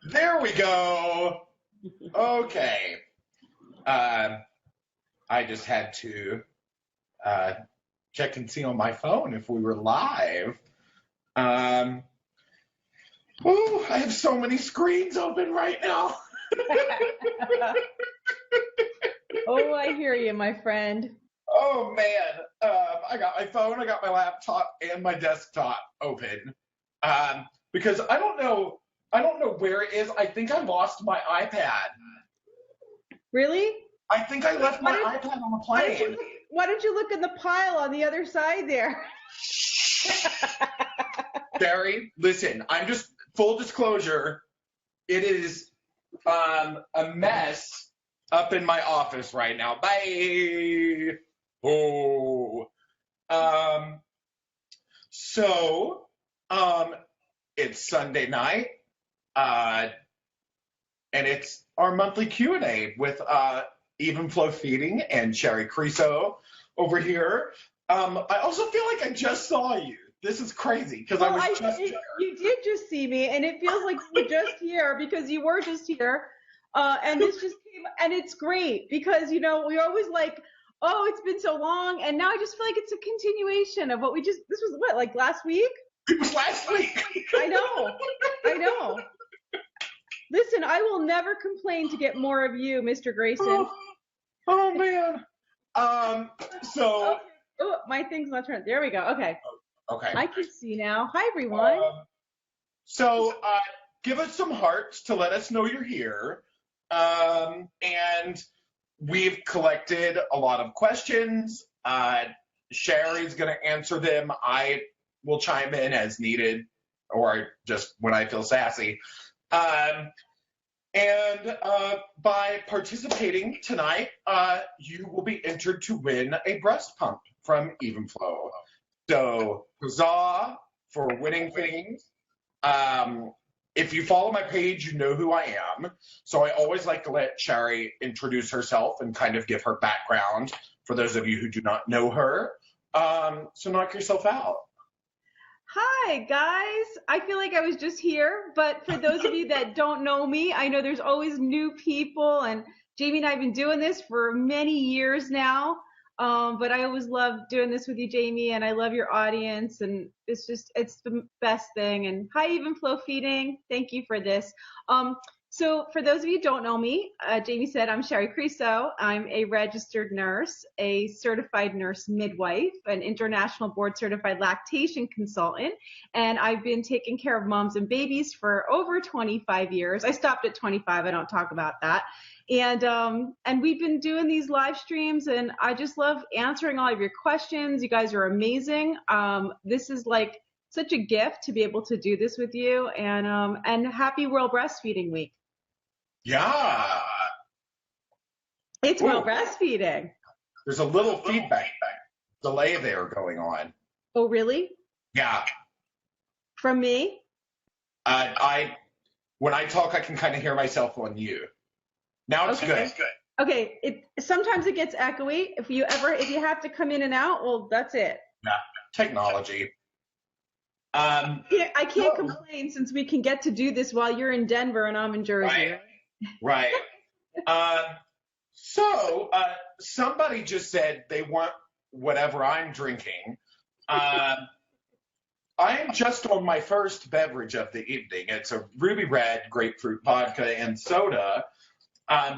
There we go. Okay. I just had to check and see on my phone if we were live. I have so many screens open right now. Oh, I hear you, my friend. Oh, man. I got my phone, I got my laptop, and my desktop open. Because I don't know where it is. I think I lost my iPad. Really? I think I left my iPad on the plane. Why don't you look in the pile on the other side there? Barry, listen, I'm just, full disclosure, it is a mess up in my office right now. Bye. Oh. It's Sunday night, and it's our monthly Q&A with Evenflo Feeding and Sherry Creaso over here. I also feel like I just saw you. This is crazy because I was just here. You did just see me, and it feels like you were just here because you were just here. And this just came, and it's great because, you know, we always like, oh, it's been so long, and now I just feel like it's a continuation of what we just, this was what, like last week? It was last week. I know. Listen, I will never complain to get more of you, Mr. Grayson. Oh man. So. Oh, my thing's not turned. There we go. Okay. Okay. I can see now. Hi, everyone. Give us some hearts to let us know you're here. And we've collected a lot of questions. Sherry's going to answer them. I will chime in as needed or just when I feel sassy. By participating tonight, you will be entered to win a breast pump from Evenflo. So, huzzah for winning things. If you follow my page, you know who I am. So I always like to let Sherry introduce herself and kind of give her background for those of you who do not know her. So knock yourself out. Hi, guys. I feel like I was just here, but for those of you that don't know me, I know there's always new people, and Jamie and I have been doing this for many years now. But I always love doing this with you, Jamie, and I love your audience, and it's the best thing. And hi, Evenflo Feeding. Thank you for this. So for those of you who don't know me, Jamie said I'm Sherry Creaso. I'm a registered nurse, a certified nurse midwife, an international board certified lactation consultant, and I've been taking care of moms and babies for over 25 years. I stopped at 25. I don't talk about that. And we've been doing these live streams, and I just love answering all of your questions. You guys are amazing. This is like such a gift to be able to do this with you, and happy World Breastfeeding Week. Yeah. It's World Breastfeeding. There's a little feedback delay there going on. Oh, really? Yeah. From me? When I talk, I can kind of hear myself on you. Now it's good. Okay. Sometimes it gets echoey. If you have to come in and out, well, that's it. Yeah. Technology. I can't complain since we can get to do this while you're in Denver and I'm in Jersey. Right. So somebody just said they want whatever I'm drinking. I am just on my first beverage of the evening. It's a ruby red grapefruit vodka and soda.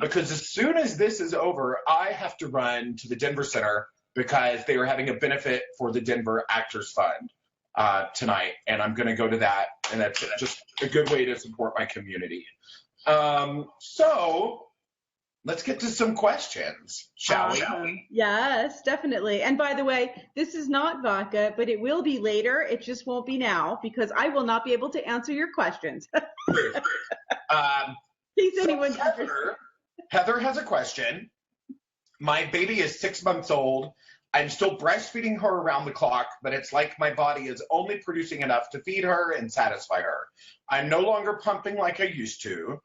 Because as soon as this is over, I have to run to the Denver Center because they are having a benefit for the Denver Actors Fund tonight, and I'm going to go to that, and that's just a good way to support my community. So let's get to some questions, shall we? Yes, definitely. And by the way, this is not vodka, but it will be later. It just won't be now because I will not be able to answer your questions. Heather has a question. My baby is 6 months old. I'm still breastfeeding her around the clock, but it's like my body is only producing enough to feed her and satisfy her. I'm no longer pumping like I used to.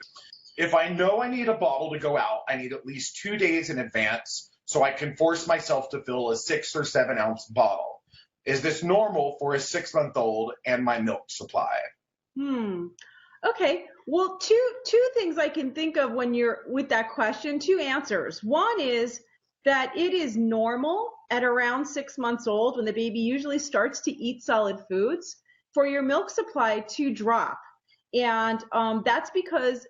If I know I need a bottle to go out, I need at least 2 days in advance so I can force myself to fill a 6 or 7 ounce bottle. Is this normal for a 6-month-old and my milk supply? Okay. Well, two things I can think of when you're with that question, two answers. One is that it is normal at around 6 months old, when the baby usually starts to eat solid foods, for your milk supply to drop. And that's because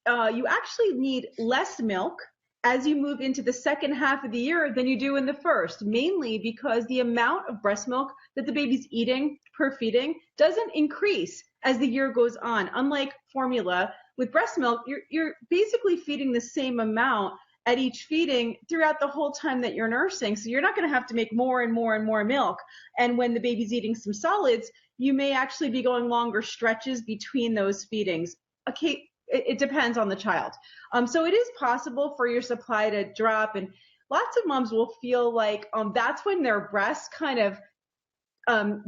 you actually need less milk as you move into the second half of the year than you do in the first, mainly because the amount of breast milk that the baby's eating per feeding doesn't increase as the year goes on. Unlike formula, with breast milk, you're basically feeding the same amount at each feeding throughout the whole time that you're nursing. So you're not going to have to make more and more and more milk. And when the baby's eating some solids, you may actually be going longer stretches between those feedings. Okay, it depends on the child. So it is possible for your supply to drop, and lots of moms will feel like that's when their breasts kind of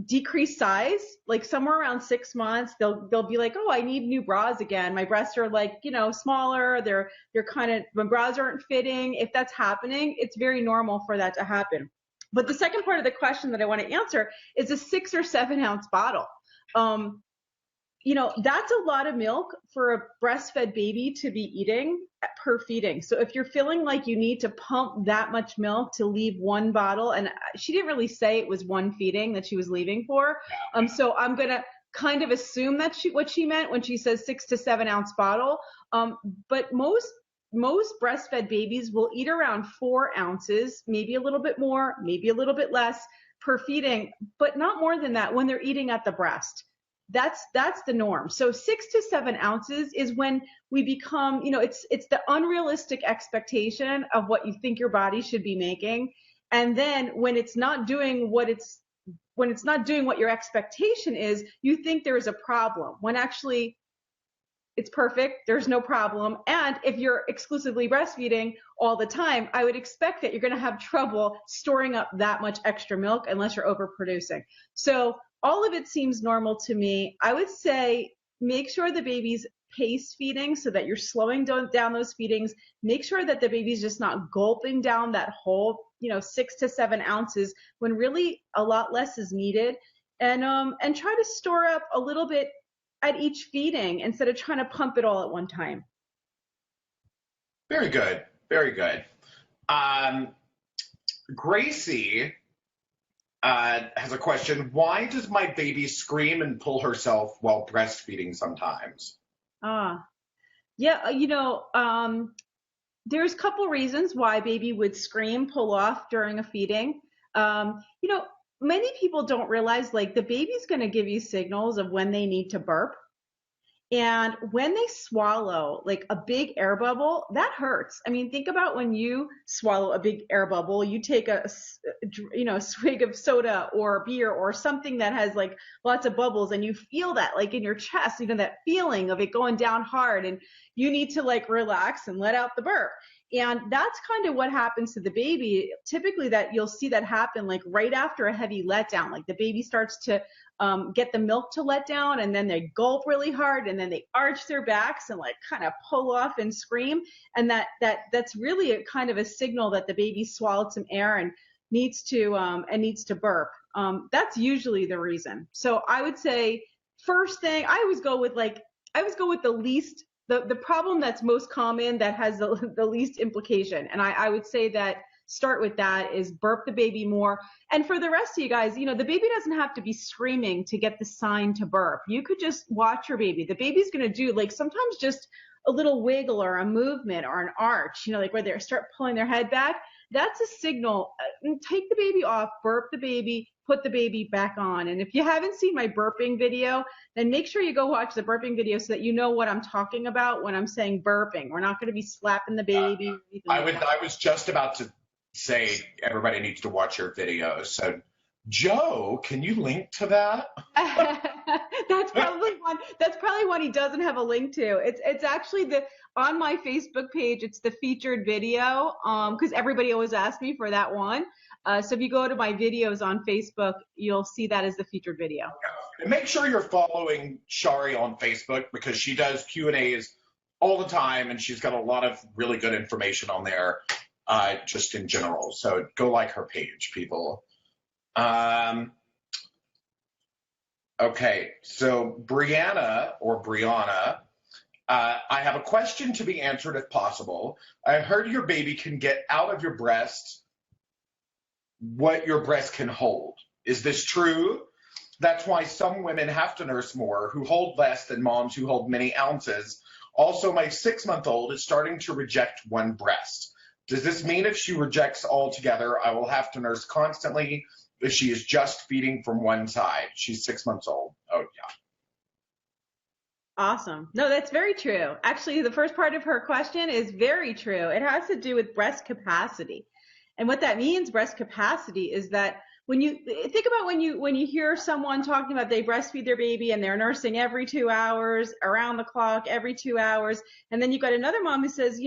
decrease size, like somewhere around 6 months. They'll be like, oh, I need new bras again. My breasts are like, smaller. They're kind of, my bras aren't fitting. If that's happening, it's very normal for that to happen. But the second part of the question that I want to answer is a 6 or 7 ounce bottle. That's a lot of milk for a breastfed baby to be eating per feeding. So if you're feeling like you need to pump that much milk to leave one bottle, and she didn't really say it was one feeding that she was leaving for. So I'm going to kind of assume that what she meant when she says 6 to 7 ounce bottle. But most breastfed babies will eat around 4 ounces, maybe a little bit more, maybe a little bit less per feeding, but not more than that when they're eating at the breast. That's the norm. So 6 to 7 ounces is when we become, it's the unrealistic expectation of what you think your body should be making. And then when it's not doing what your expectation is, you think there is a problem, when actually it's perfect. There's no problem. And if you're exclusively breastfeeding all the time, I would expect that you're going to have trouble storing up that much extra milk unless you're overproducing. So all of it seems normal to me. I would say make sure the baby's pace feeding, so that you're slowing down those feedings. Make sure that the baby's just not gulping down that whole, 6 to 7 ounces when really a lot less is needed. And try to store up a little bit at each feeding instead of trying to pump it all at one time. Very good. Very good. Gracie has a question. Why does my baby scream and pull herself while breastfeeding sometimes? Yeah, there's a couple reasons why baby would scream, pull off during a feeding. Many people don't realize, like, the baby's going to give you signals of when they need to burp. And when they swallow, like a big air bubble, that hurts. I mean, think about when you swallow a big air bubble, you take a swig of soda or beer or something that has like lots of bubbles, and you feel that like in your chest, that feeling of it going down hard, and you need to like relax and let out the burp. And that's kind of what happens to the baby. Typically that you'll see that happen like right after a heavy letdown. Like the baby starts to get the milk to let down, and then they gulp really hard, and then they arch their backs and like kind of pull off and scream. And that's really a kind of a signal that the baby swallowed some air and needs to burp. That's usually the reason. So I would say first thing, I always go with the least, the problem that's most common, that has the least implication. And I would say that start with that is burp the baby more. And for the rest of you guys, the baby doesn't have to be screaming to get the sign to burp. You could just watch your baby. The baby's going to do like sometimes just a little wiggle or a movement or an arch, like where they start pulling their head back. That's a signal. Take the baby off, burp the baby, put the baby back on. And if you haven't seen my burping video, then make sure you go watch the burping video so that you know what I'm talking about when I'm saying burping. We're not going to be slapping the baby. I was just about to say everybody needs to watch your videos. So, Joe, can you link to that? That's probably one he doesn't have a link to. It's actually on my Facebook page. It's the featured video because everybody always asks me for that one. So if you go to my videos on Facebook, you'll see that as the featured video. And make sure you're following Shari on Facebook, because she does Q&As all the time, and she's got a lot of really good information on there. Just in general. So go like her page, people. Okay, so Brianna I have a question to be answered if possible. I heard your baby can get out of your breast what your breast can hold. Is this true? That's why some women have to nurse more who hold less than moms who hold many ounces. Also, my 6-month-old is starting to reject one breast. Does this mean if she rejects altogether, I will have to nurse constantly if she is just feeding from one side? She's 6 months old. Oh, yeah. Awesome. No, that's very true. Actually, the first part of her question is very true. It has to do with breast capacity. And what that means, breast capacity, is that when you think about when you hear someone talking about they breastfeed their baby and they're nursing every 2 hours, around the clock, every 2 hours, and then you've got another mom who says,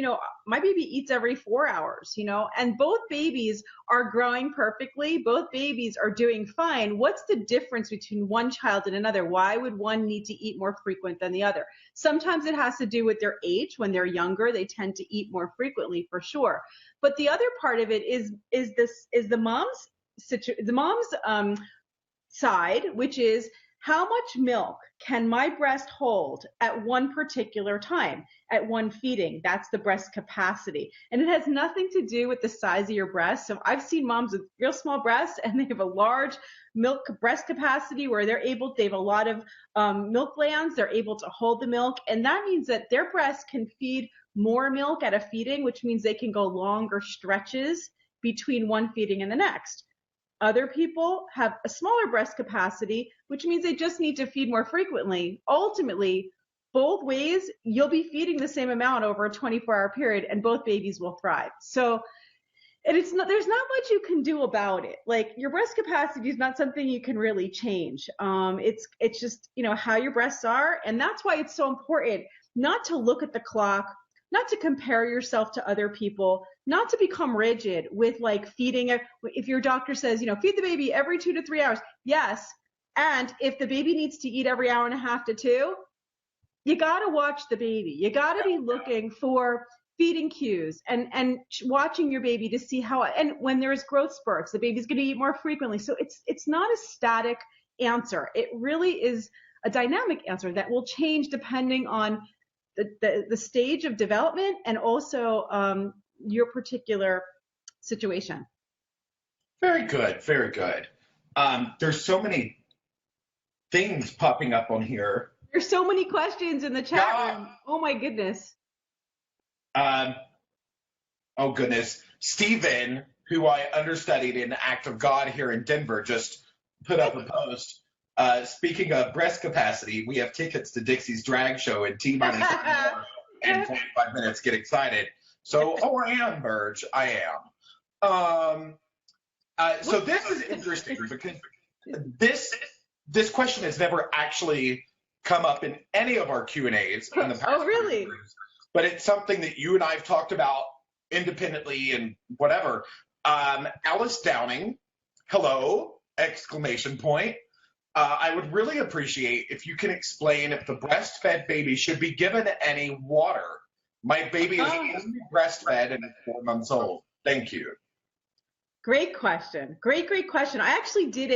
my baby eats every 4 hours, and both babies are growing perfectly. Both babies are doing fine. What's the difference between one child and another? Why would one need to eat more frequent than the other? Sometimes it has to do with their age. When they're younger, they tend to eat more frequently, for sure. But the other part of it is the mom's side, which is how much milk can my breast hold at one particular time, at one feeding? That's the breast capacity. And it has nothing to do with the size of your breast. So I've seen moms with real small breasts and they have a large milk breast capacity where they have a lot of milk glands. They're able to hold the milk. And that means that their breasts can feed more milk at a feeding, which means they can go longer stretches between one feeding and the next. Other people have a smaller breast capacity, which means they just need to feed more frequently. Ultimately, both ways, you'll be feeding the same amount over a 24-hour period, and both babies will thrive. So, and there's not much you can do about it. Like, your breast capacity is not something you can really change. It's just, how your breasts are, and that's why it's so important not to look at the clock, not to compare yourself to other people, not to become rigid with feeding. If your doctor says, feed the baby every 2 to 3 hours, yes. And if the baby needs to eat every hour and a half to 2, you got to watch the baby. You got to be looking for feeding cues and watching your baby to see how, and when there's growth spurts, the baby's going to eat more frequently. So it's not a static answer. It really is a dynamic answer that will change depending on the stage of development and also your particular situation. Very good, very good. There's so many things popping up on here. There's so many questions in the chat room. Oh my goodness. Oh goodness. Stephen, who I understudied in Act of God here in Denver, just put up a post. Speaking of breast capacity, we have tickets to Dixie's drag show in T-minus 1 hour and 45 minutes. Get excited. So, I am, Burge. I am. So this is interesting because this question has never actually come up in any of our Q&As in the past. Oh, really? Years, but it's something that you and I have talked about independently and whatever. Alice Downing, hello, exclamation point. I would really appreciate if you can explain if the breastfed baby should be given any water. My baby is only breastfed and is 4 months old. Thank you. Great question. Great question. I actually did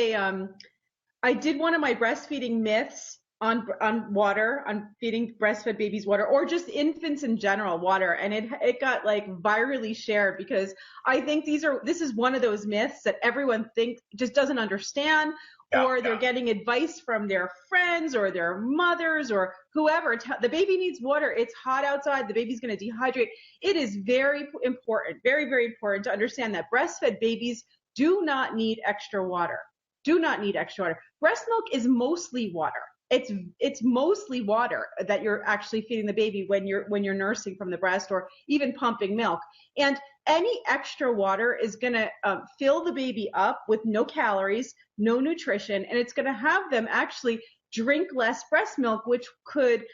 I did one of my breastfeeding myths on water, on feeding breastfed babies water, or just infants in general water, and it got virally shared because I think this is one of those myths that everyone just doesn't understand. Or they're getting advice from their friends or their mothers or whoever. The baby needs water. It's hot outside. The baby's going to dehydrate. It is very important, very, very important to understand that breastfed babies do not need extra water. Do not need extra water. Breast milk is mostly water. It's mostly water that you're actually feeding the baby when you're nursing from the breast or even pumping milk. And any extra water is going to fill the baby up with no calories, no nutrition, and it's going to have them actually drink less breast milk, which could,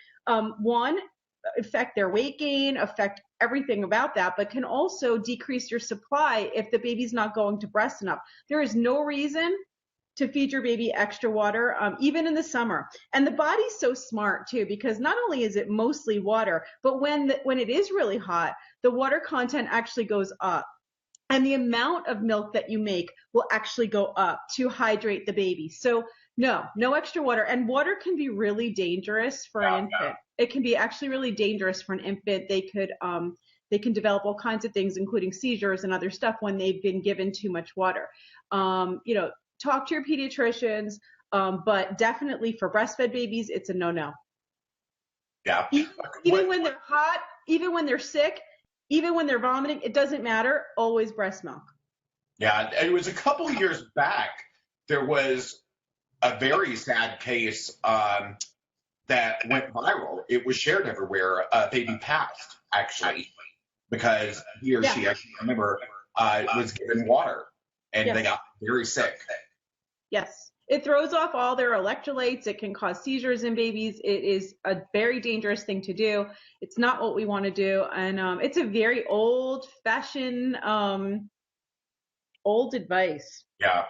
one, affect their weight gain, affect everything about that, but can also decrease your supply if the baby's not going to breast enough. There is no reason to feed your baby extra water, even in the summer. And the body's so smart too, because not only is it mostly water, but when it is really hot, the water content actually goes up. And the amount of milk that you make will actually go up to hydrate the baby. So No extra water. And water can be really dangerous for an infant. It can be actually really dangerous for an infant. They can develop all kinds of things, including seizures and other stuff when they've been given too much water. Talk to your pediatricians, but definitely for breastfed babies, it's a no-no. Yeah. Even when they're hot, even when they're sick, even when they're vomiting, it doesn't matter. Always breast milk. Yeah, it was a couple years back. There was a very sad case that went viral. It was shared everywhere. A baby passed, actually, because he or she, I can't remember, was given water, and they got very sick. Yes. It throws off all their electrolytes. It can cause seizures in babies. It is a very dangerous thing to do. It's not what we want to do. And it's a very old-fashioned, old advice. Yeah.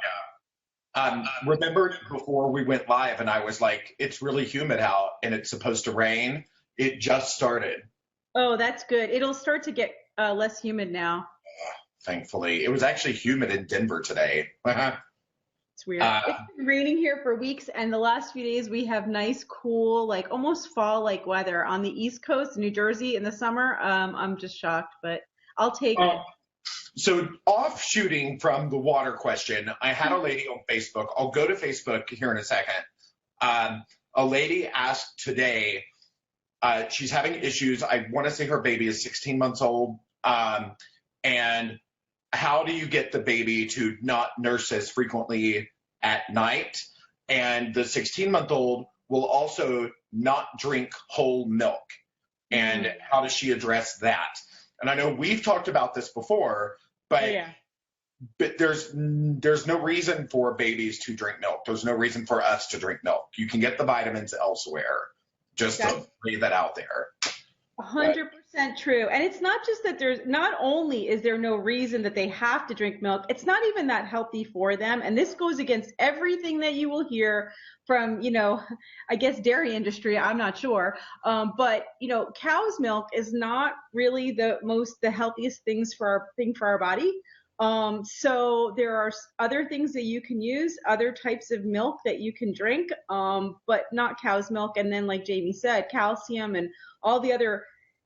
Remember before we went live and I was like, it's really humid out and it's supposed to rain? It just started. Oh, that's good. It'll start to get less humid now. Thankfully. It was actually humid in Denver today. It's weird. It's been raining here for weeks, and the last few days we have nice, cool, like almost fall-like weather on the East Coast, New Jersey in the summer. I'm just shocked, but I'll take it. So offshooting from the water question, I had a lady on Facebook. I'll go to Facebook here in a second. A lady asked today, she's having issues. I want to say her baby is 16 months old. And how do you get the baby to not nurse as frequently at night? And the 16-month-old will also not drink whole milk. And how does she address that? And I know we've talked about this before, but there's no reason for babies to drink milk. There's no reason for us to drink milk. You can get the vitamins elsewhere. Just to lay that out there. 100% true. And it's not just that not only is there no reason that they have to drink milk, it's not even that healthy for them. And this goes against everything that you will hear from, I guess dairy industry, I'm not sure. But, cow's milk is not really the healthiest thing for our body. So there are other things that you can use, other types of milk that you can drink, but not cow's milk. And then, like Jamie said, calcium and all the other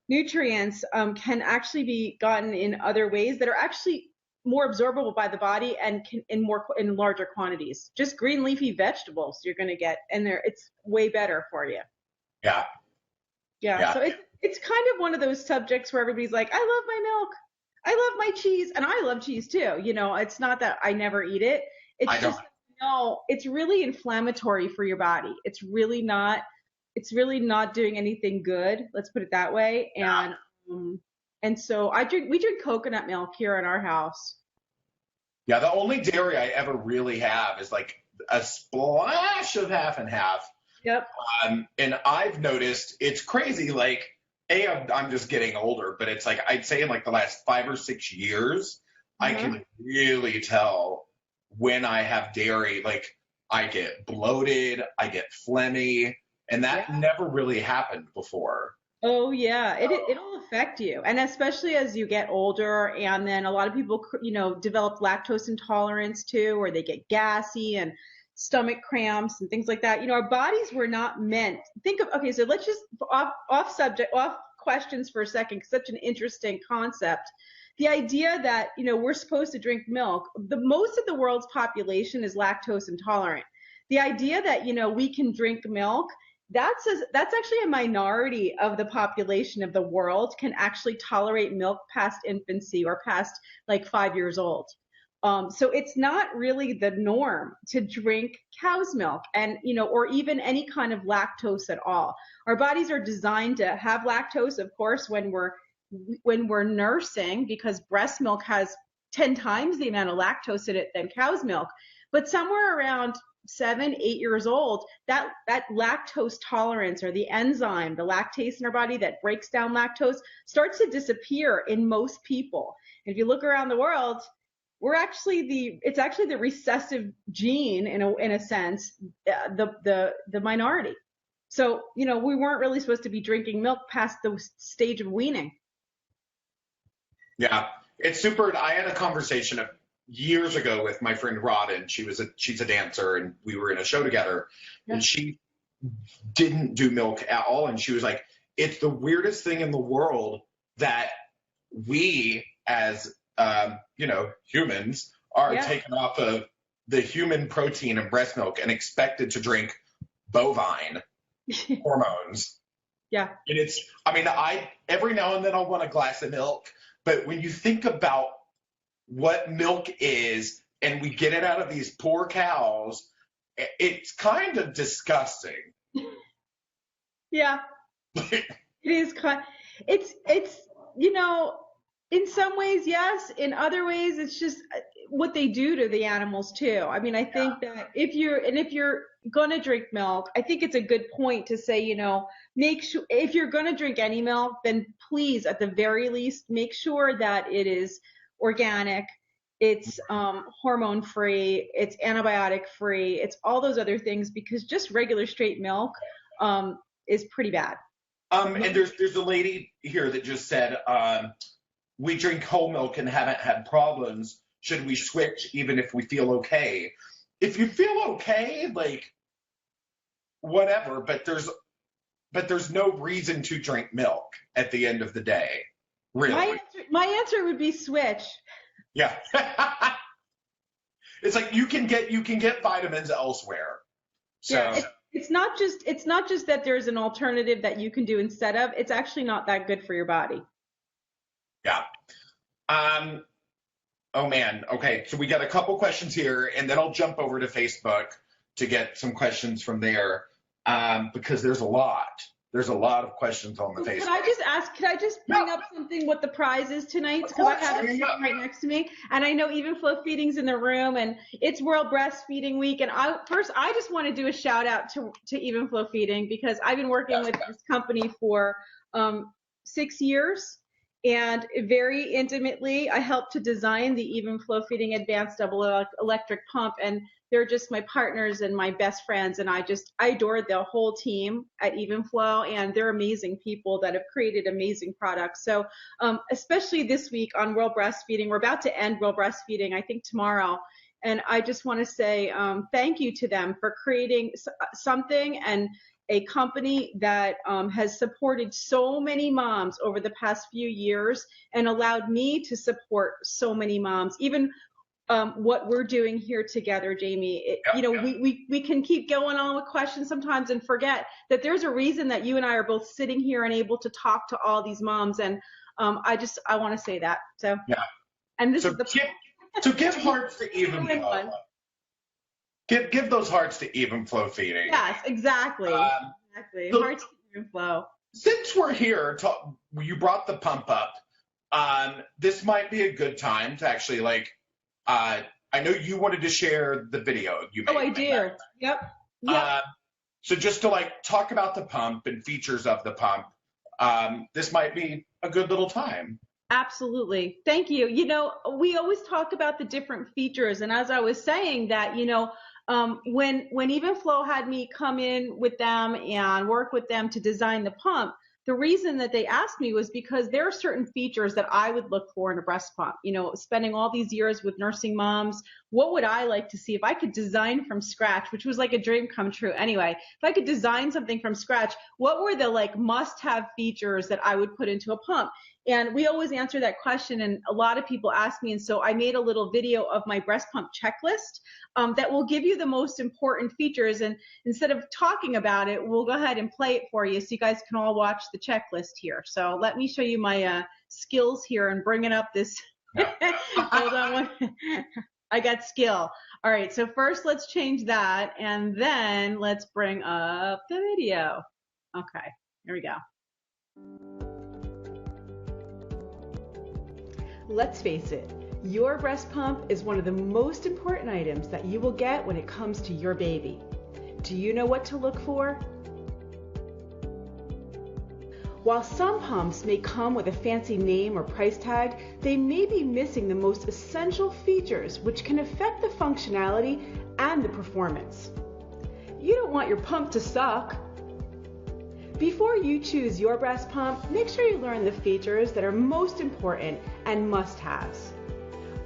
nutrients can actually be gotten in other ways that are actually more absorbable by the body and in larger quantities. Just green leafy vegetables you're going to get in there. It's way better for you. Yeah. So it's kind of one of those subjects where everybody's like, I love my milk. I love my cheese, and I love cheese too. It's not that I never eat it. It's it's really inflammatory for your body. It's really not doing anything good. Let's put it that way. And so we drink coconut milk here in our house. Yeah, the only dairy I ever really have is like a splash of half and half. Yep. And I've noticed it's crazy. Like, I'm just getting older, but it's like I'd say in like the last 5 or 6 years, I can really tell when I have dairy. Like, I get bloated, I get phlegmy, and that never really happened before. Oh yeah, it'll affect you, and especially as you get older. And then a lot of people, develop lactose intolerance too, or they get gassy and stomach cramps and things like that. Our bodies were not meant. Okay, so let's just off questions for a second, 'cause such an interesting concept. The idea that, we're supposed to drink milk, most of the world's population is lactose intolerant. The idea that, we can drink milk, that's actually a minority of the population of the world can actually tolerate milk past infancy or past like 5 years old. So it's not really the norm to drink cow's milk and, or even any kind of lactose at all. Our bodies are designed to have lactose, of course, when we're nursing, because breast milk has 10 times the amount of lactose in it than cow's milk. But somewhere around 7, 8 years old, that lactose tolerance, or the enzyme, the lactase in our body that breaks down lactose, starts to disappear in most people. And if you look around the world, it's actually the recessive gene in a sense, the minority. So, we weren't really supposed to be drinking milk past the stage of weaning. Yeah, it's super. I had a conversation years ago with my friend Rodden. She's a dancer, and we were in a show together, and she didn't do milk at all. And she was like, it's the weirdest thing in the world that we as, humans are taken off of the human protein in breast milk and expected to drink bovine hormones. Yeah. And I every now and then I'll want a glass of milk, but when you think about what milk is and we get it out of these poor cows, it's kind of disgusting. Yeah. It is it's in some ways, yes. In other ways, it's just what they do to the animals too. I mean, I think that if you're gonna drink milk, I think it's a good point to say, make sure if you're gonna drink any milk, then please, at the very least, make sure that it is organic, it's hormone free, it's antibiotic free, it's all those other things, because just regular straight milk is pretty bad. And there's a lady here that just said, we drink whole milk and haven't had problems. Should we switch even if we feel okay? If you feel okay, like, whatever, but there's no reason to drink milk at the end of the day, really. My answer would be switch. Yeah. It's like you can get vitamins elsewhere. So yeah, it's not just that there's an alternative that you can do instead of. It's actually not that good for your body. Yeah. Oh man. Okay. So we got a couple questions here, and then I'll jump over to Facebook to get some questions from there, because there's a lot. There's a lot of questions on the Facebook. Can I just bring up something, what the prize is tonight? Because I have it right next to me. And I know Evenflo Feeding's in the room, and it's World Breastfeeding Week. And I just want to do a shout out to Evenflo Feeding, because I've been working with this company for 6 years. And very intimately, I helped to design the Evenflo Feeding Advanced Double Electric Pump, and they're just my partners and my best friends, and I adore the whole team at Evenflo, and they're amazing people that have created amazing products. So especially this week on World Breastfeeding, we're about to end World Breastfeeding, I think tomorrow, and I just want to say thank you to them for creating something and a company that has supported so many moms over the past few years and allowed me to support so many moms. Even what we're doing here together, Jamie, we can keep going on with questions sometimes and forget that there's a reason that you and I are both sitting here and able to talk to all these moms. And I want to say that. So, yeah. And this so is the give hearts to Evenflo. Give those hearts to Evenflo Feeding. Yes, exactly. Exactly. Hearts to Evenflo. Since we're here, you brought the pump up. This might be a good time to actually I know you wanted to share the video you made. Oh, I do. Yep. So just to talk about the pump and features of the pump, this might be a good little time. Absolutely. Thank you. We always talk about the different features. And as I was saying that, when Evenflo had me come in with them and work with them to design the pump, the reason that they asked me was because there are certain features that I would look for in a breast pump. Spending all these years with nursing moms, what would I like to see if I could design from scratch, which was like a dream come true anyway. If I could design something from scratch, what were the must-have features that I would put into a pump? And we always answer that question, and a lot of people ask me, and so I made a little video of my breast pump checklist that will give you the most important features, and instead of talking about it, we'll go ahead and play it for you so you guys can all watch the checklist here. So let me show you my skills here and bringing up this. Hold on I got skill. All right, so first let's change that, and then let's bring up the video. Okay, here we go. Let's face it, your breast pump is one of the most important items that you will get when it comes to your baby. Do you know what to look for? While some pumps may come with a fancy name or price tag, they may be missing the most essential features which can affect the functionality and the performance. You don't want your pump to suck. Before you choose your breast pump, make sure you learn the features that are most important and must-haves.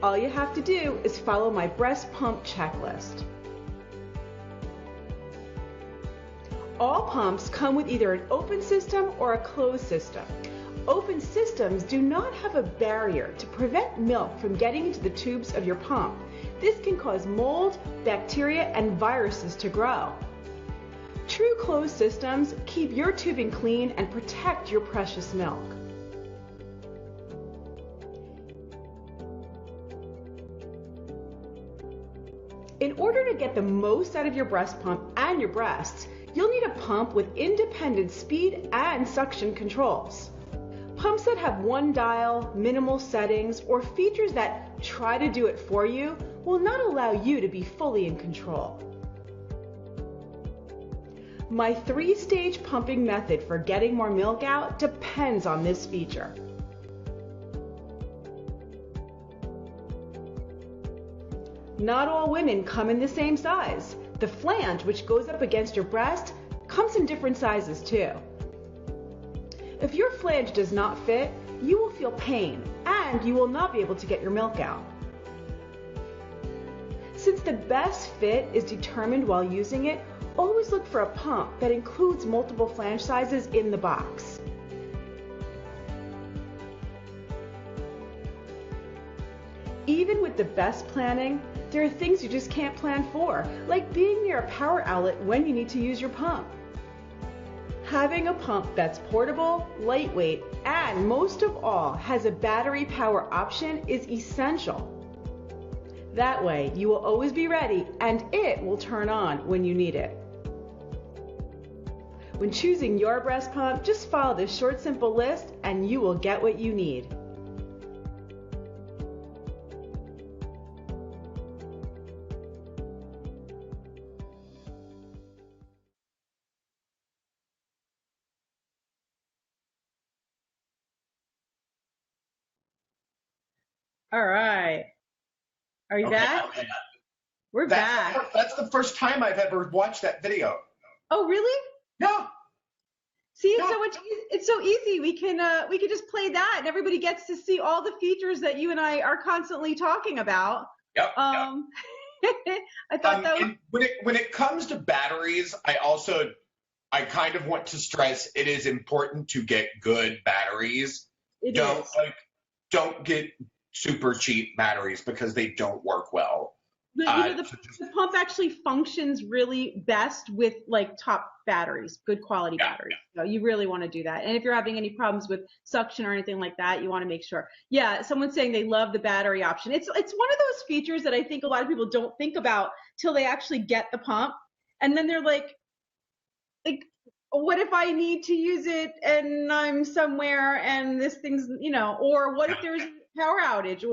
All you have to do is follow my breast pump checklist. All pumps come with either an open system or a closed system. Open systems do not have a barrier to prevent milk from getting into the tubes of your pump. This can cause mold, bacteria, and viruses to grow. True closed systems keep your tubing clean and protect your precious milk. In order to get the most out of your breast pump and your breasts, you'll need a pump with independent speed and suction controls. Pumps that have one dial, minimal settings, or features that try to do it for you will not allow you to be fully in control. My 3-stage pumping method for getting more milk out depends on this feature. Not all women come in the same size. The flange, which goes up against your breast, comes in different sizes too. If your flange does not fit, you will feel pain and you will not be able to get your milk out. Since the best fit is determined while using it, always look for a pump that includes multiple flange sizes in the box. Even with the best planning, there are things you just can't plan for, like being near a power outlet when you need to use your pump. Having a pump that's portable, lightweight, and most of all has a battery power option is essential. That way, you will always be ready and it will turn on when you need it. When choosing your breast pump, just follow this short, simple list and you will get what you need. All right. Are you back? Okay. We're back. That's the first time I've ever watched that video. Oh, really? Yeah. See, it's so much. It's so easy. We can just play that, and everybody gets to see all the features that you and I are constantly talking about. Yep. I thought that was. When it comes to batteries, I kind of want to stress it is important to get good batteries. Don't get super cheap batteries because they don't work well. The pump actually functions really best with like top batteries, good quality batteries. So you really want to do that. And if you're having any problems with suction or anything like that, you want to make sure. Yeah, someone's saying they love the battery option. It's one of those features that I think a lot of people don't think about till they actually get the pump, and then they're like, what if I need to use it and I'm somewhere and this thing's, or what if there's a power outage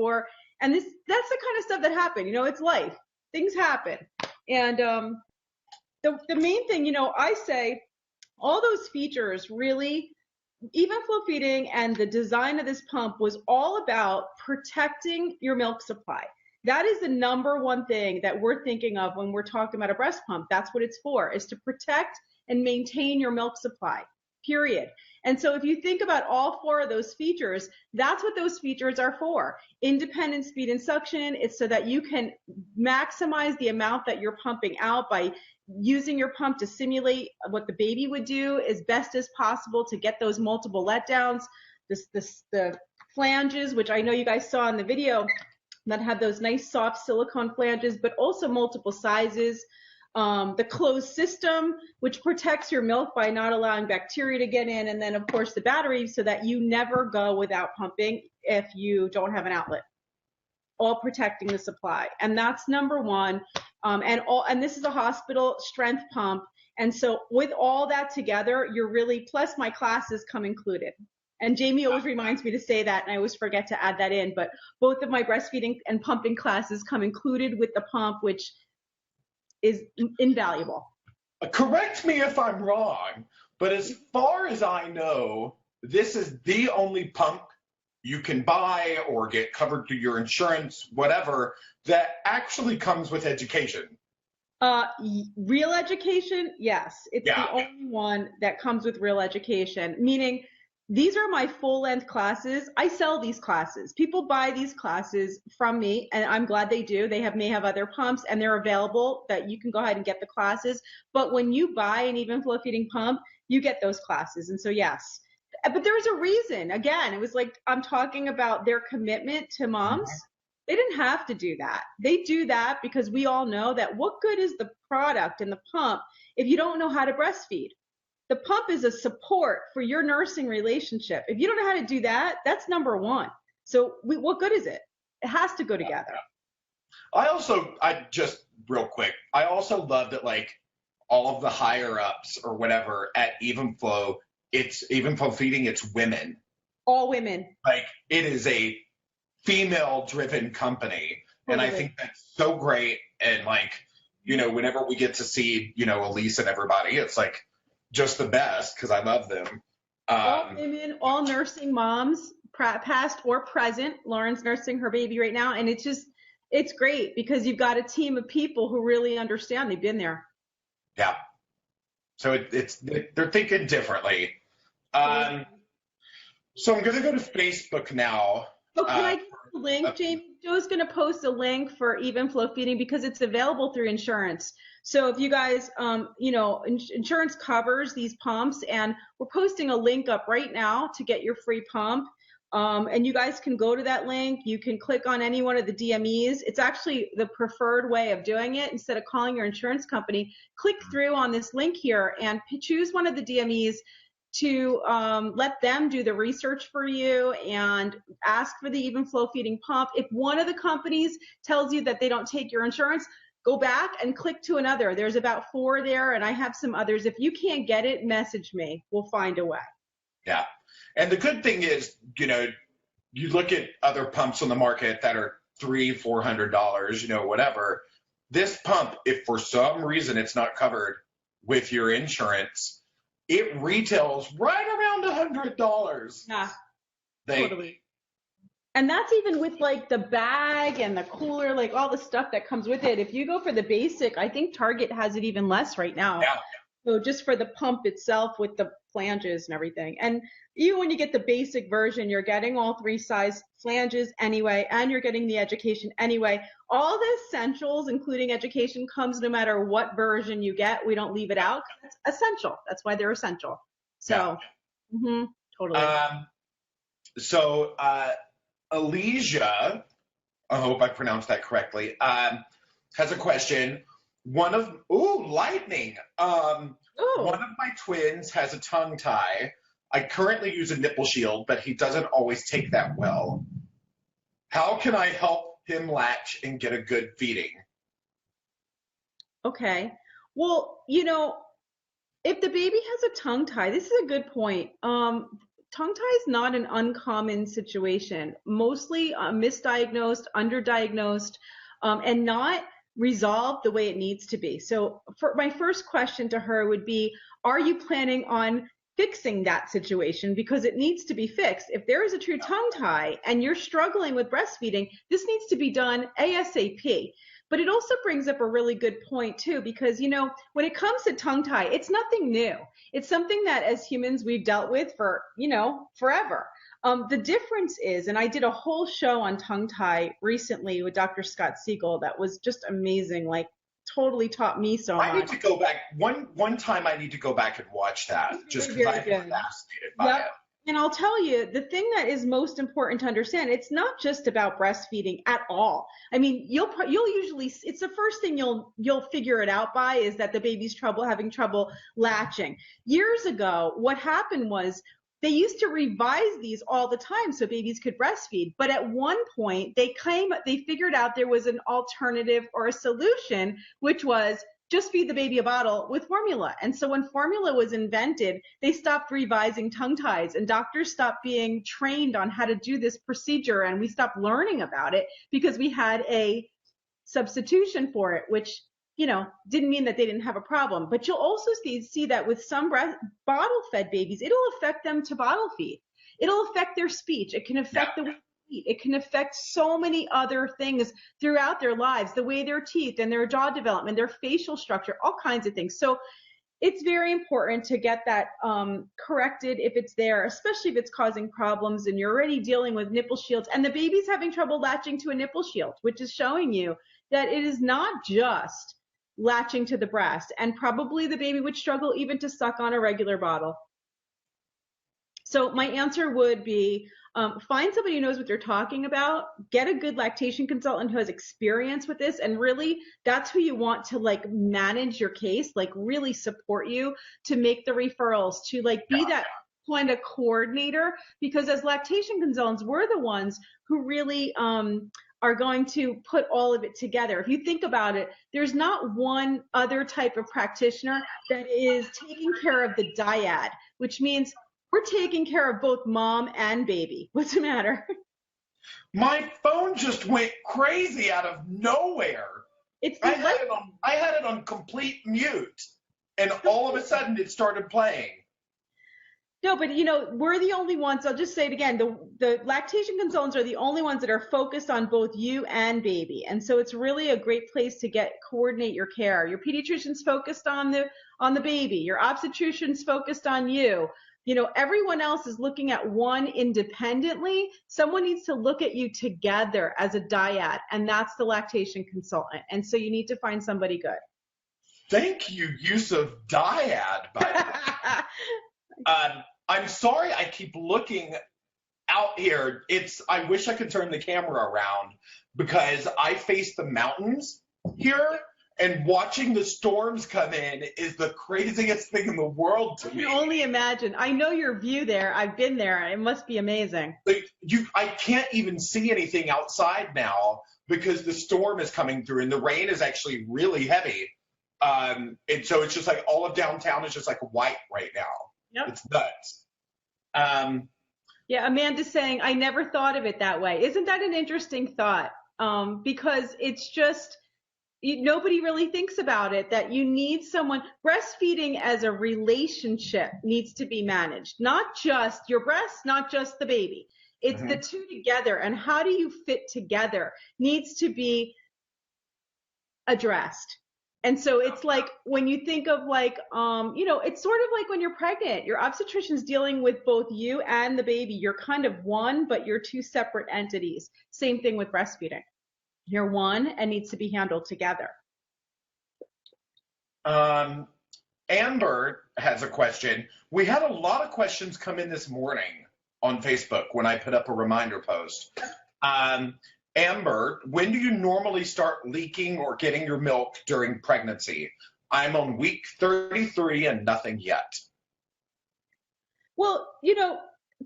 and that's the kind of stuff that happen, it's life. Things happen. And the main thing, I say all those features really, Evenflo Feeding and the design of this pump was all about protecting your milk supply. That is the number one thing that we're thinking of when we're talking about a breast pump. That's what it's for, is to protect and maintain your milk supply, period. And so if you think about all 4 of those features, that's what those features are for. Independent speed and suction, it's so that you can maximize the amount that you're pumping out by using your pump to simulate what the baby would do as best as possible to get those multiple letdowns. The flanges, which I know you guys saw in the video, that have those nice soft silicone flanges, but also multiple sizes. The closed system, which protects your milk by not allowing bacteria to get in, and then of course the battery so that you never go without pumping if you don't have an outlet, all protecting the supply. And that's number one. And this is a hospital strength pump. And so with all that together, you're really, plus my classes come included. And Jamie always reminds me to say that, and I always forget to add that in, but both of my breastfeeding and pumping classes come included with the pump, which is invaluable. Correct me if I'm wrong, but as far as I know, this is the only pump you can buy or get covered through your insurance, whatever, that actually comes with education. Real education, yes. It's the only one that comes with real education, meaning These are my full-length classes. I sell these classes. People buy these classes from me, and I'm glad they do. They may have other pumps, and they're available that you can go ahead and get the classes. But when you buy an Evenflo Feeding pump, you get those classes. And so, yes. But there was a reason. Again, it was like I'm talking about their commitment to moms. They didn't have to do that. They do that because we all know that what good is the product and the pump if you don't know how to breastfeed? The pump is a support for your nursing relationship. If you don't know how to do that, that's number one. So what good is it? It has to go together. I just real quick, I also love that like all of the higher ups or whatever at Evenflo, it's Evenflo Feeding, it's women. All women. Like it is a female driven company. And I think that's so great. And like, you know, whenever we get to see, you know, Elise and everybody, it's like just the best because I love them. All women, all nursing moms, past or present. Lauren's nursing her baby right now. And it's great because you've got a team of people who really understand. They've been there. Yeah. So they're thinking differently. So I'm going to go to Facebook now. Oh, can I get the link, Jamie? Joe's going to post a link for Evenflo Feeding because it's available through insurance. So if you guys, you know, insurance covers these pumps, and we're posting a link up right now to get your free pump. And you guys can go to that link. You can click on any one of the DMEs. It's actually the preferred way of doing it. Instead of calling your insurance company, click through on this link here and choose one of the DMEs to let them do the research for you and ask for the Evenflo Feeding pump. If one of the companies tells you that they don't take your insurance, go back and click to another. There's about 4 there, and I have some others. If you can't get it, message me. We'll find a way. Yeah. And the good thing is, you know, you look at other pumps on the market that are $300-$400, you know, whatever. This pump, if for some reason it's not covered with your insurance, it retails right around $100. Yeah, totally. And that's even with like the bag and the cooler, like all the stuff that comes with it. If you go for the basic, I think Target has it even less right now. Yeah. So just for the pump itself with the flanges and everything. And even when you get the basic version, you're getting all 3 size flanges anyway, and you're getting the education anyway. All the essentials, including education, comes no matter what version you get. We don't leave it out. It's essential. That's why they're essential. So, totally. So, Alicia, I hope I pronounced that correctly, has a question. Lightning. One of my twins has a tongue tie. I currently use a nipple shield, but he doesn't always take that well. How can I help him latch and get a good feeding? Okay. Well, you know, if the baby has a tongue tie, this is a good point. Tongue tie is not an uncommon situation. Mostly misdiagnosed, underdiagnosed, and not resolved the way it needs to be. So for my first question to her would be, are you planning on fixing that situation? Because it needs to be fixed. If there is a true tongue tie and you're struggling with breastfeeding, this needs to be done ASAP. But it also brings up a really good point too, because, you know, when it comes to tongue tie, it's nothing new. It's something that as humans we've dealt with for, you know, forever. The difference is, and I did a whole show on tongue tie recently with Dr. Scott Siegel that was just amazing, like totally taught me so much. I need to go back. One time I need to go back and watch that just because I'm fascinated by it. And I'll tell you, the thing that is most important to understand, it's not just about breastfeeding at all. I mean, you'll usually, it's the first thing you'll figure it out by is that the baby's having trouble latching. Years ago, what happened was they used to revise these all the time so babies could breastfeed. But at one point, they figured out there was an alternative or a solution, which was just feed the baby a bottle with formula. And so when formula was invented, they stopped revising tongue ties and doctors stopped being trained on how to do this procedure. And we stopped learning about it because we had a substitution for it, which, you know, didn't mean that they didn't have a problem. But you'll also see that with some bottle-fed babies, it'll affect them to bottle feed. It'll affect their speech. It can affect the way they eat. It can affect so many other things throughout their lives, the way their teeth and their jaw development, their facial structure, all kinds of things. So it's very important to get that corrected if it's there, especially if it's causing problems and you're already dealing with nipple shields and the baby's having trouble latching to a nipple shield, which is showing you that it is not just latching to the breast, and probably the baby would struggle even to suck on a regular bottle. So my answer would be find somebody who knows what they're talking about, get a good lactation consultant who has experience with this, and really that's who you want to like manage your case, like really support you to make the referrals, to like be that kind of coordinator, because as lactation consultants, we're the ones who really are going to put all of it together. If you think about it, there's not one other type of practitioner that is taking care of the dyad, which means we're taking care of both mom and baby. What's the matter? My phone just went crazy out of nowhere. I had it on complete mute, and all of a sudden it started playing. No, but you know, we're the only ones, I'll just say it again, the lactation consultants are the only ones that are focused on both you and baby. And so it's really a great place to coordinate your care. Your pediatrician's focused on the baby. Your obstetrician's focused on you. You know, everyone else is looking at one independently. Someone needs to look at you together as a dyad, and that's the lactation consultant. And so you need to find somebody good. Thank you, use of dyad, by the way. I'm sorry I keep looking out here. I wish I could turn the camera around because I face the mountains here. And watching the storms come in is the craziest thing in the world to me. I can only imagine. I know your view there. I've been there. It must be amazing. Like I can't even see anything outside now because the storm is coming through and the rain is actually really heavy. And so it's just like all of downtown is just like white right now. Yep. It's nuts. Yeah, Amanda's saying, I never thought of it that way. Isn't that an interesting thought? Because it's just... nobody really thinks about it, that you need someone. Breastfeeding as a relationship needs to be managed, not just your breast, not just the baby. It's the two together, and how do you fit together needs to be addressed. And so it's like when you think of like, it's sort of like when you're pregnant, your obstetrician's dealing with both you and the baby. You're kind of one, but you're two separate entities. Same thing with breastfeeding. You're one and needs to be handled together. Amber has a question. We had a lot of questions come in this morning on Facebook when I put up a reminder post. Amber, when do you normally start leaking or getting your milk during pregnancy? I'm on week 33 and nothing yet. Well,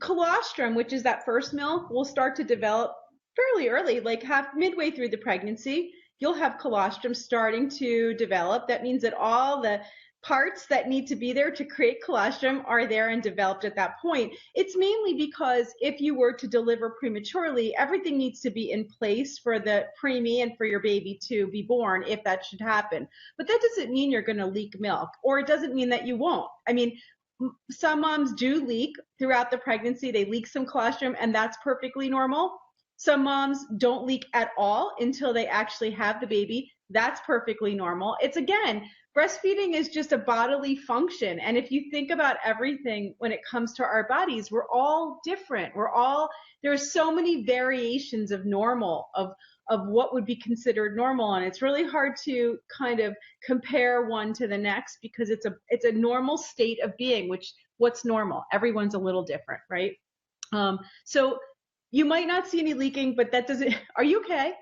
colostrum, which is that first milk, will start to develop fairly early, like midway through the pregnancy. You'll have colostrum starting to develop. That means that all the parts that need to be there to create colostrum are there and developed at that point. It's mainly because if you were to deliver prematurely, everything needs to be in place for the preemie and for your baby to be born if that should happen. But that doesn't mean you're going to leak milk, or it doesn't mean that you won't. I mean, some moms do leak throughout the pregnancy. They leak some colostrum, and that's perfectly normal. Some moms don't leak at all until they actually have the baby. That's perfectly normal. It's, again, breastfeeding is just a bodily function. And if you think about everything when it comes to our bodies, we're all different. There's so many variations of normal, of what would be considered normal. And it's really hard to kind of compare one to the next because it's a normal state of being, what's normal? Everyone's a little different, right? So you might not see any leaking, but that doesn't, are you okay?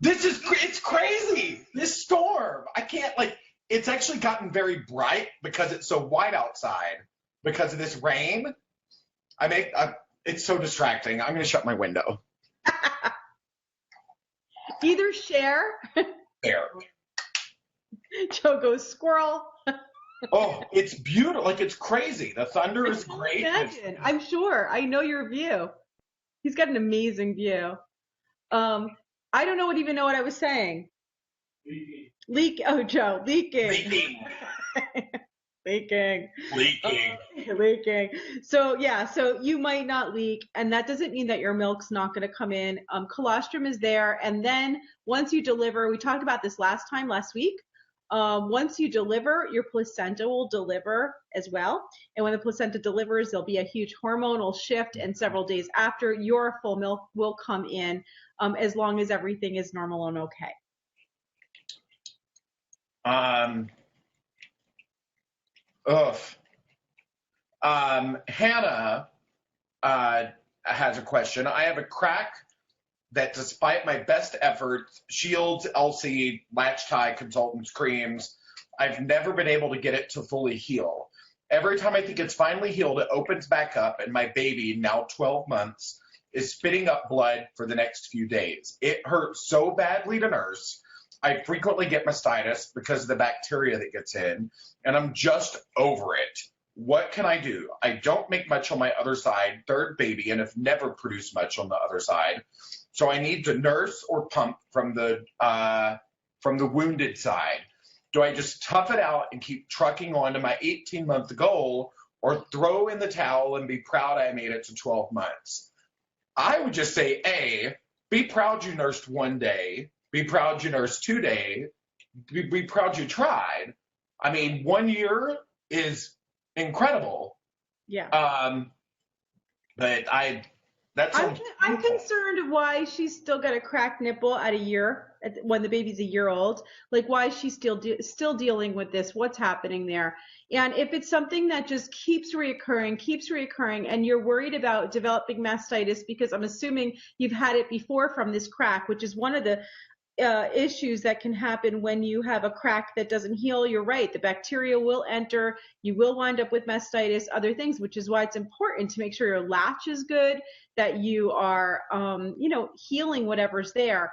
It's crazy. This storm, I can't, it's actually gotten very bright because it's so white outside because of this rain. It's so distracting. I'm going to shut my window. Either share. There. Joe goes squirrel. Oh, it's beautiful. It's crazy. The thunder is great. Imagine. I'm sure. I know your view. He's got an amazing view. I don't even know what I was saying. Joe, leaking. Leaking. So you might not leak, and that doesn't mean that your milk's not going to come in. Colostrum is there, and then once you deliver, we talked about this last week, Once you deliver, your placenta will deliver as well. And when the placenta delivers, there'll be a huge hormonal shift, and several days after, your full milk will come in, as long as everything is normal and okay. Hannah has a question. I have a crack that, despite my best efforts, shields, LC, latch tie, consultants, creams, I've never been able to get it to fully heal. Every time I think it's finally healed, it opens back up, and my baby, now 12 months, is spitting up blood for the next few days. It hurts so badly to nurse. I frequently get mastitis because of the bacteria that gets in, and I'm just over it. What can I do? I don't make much on my other side, third baby, and have never produced much on the other side. So I need to nurse or pump from the wounded side. Do I just tough it out and keep trucking on to my 18-month goal, or throw in the towel and be proud I made it to 12 months? I would just say, A, be proud you nursed one day. Be proud you nursed 2 days. Be proud you tried. I mean, 1 year is incredible. Yeah. But I'm concerned why she's still got a cracked nipple at a year, when the baby's a year old. Like, why is she still dealing with this? What's happening there? And if it's something that just keeps reoccurring, and you're worried about developing mastitis, because I'm assuming you've had it before from this crack, which is one of the issues that can happen when you have a crack that doesn't heal. You're right, the bacteria will enter, you will wind up with mastitis, other things, which is why it's important to make sure your latch is good, that you are healing whatever's there.